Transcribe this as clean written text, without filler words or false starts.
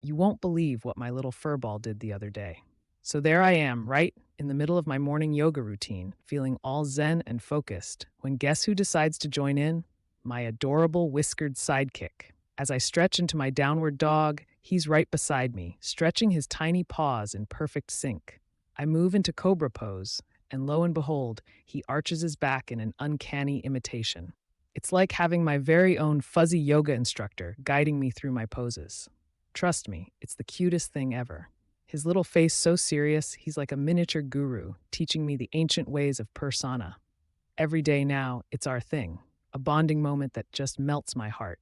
You won't believe what my little furball did the other day. So there I am, right in the middle of my morning yoga routine, feeling all zen and focused, when guess who decides to join in? My adorable whiskered sidekick. As I stretch into my downward dog, he's right beside me, stretching his tiny paws in perfect sync. I move into cobra pose, and lo and behold, he arches his back in an uncanny imitation. It's like having my very own fuzzy yoga instructor guiding me through my poses. Trust me, it's the cutest thing ever. His little face so serious, he's like a miniature guru, teaching me the ancient ways of persona. Every day now, it's our thing, a bonding moment that just melts my heart.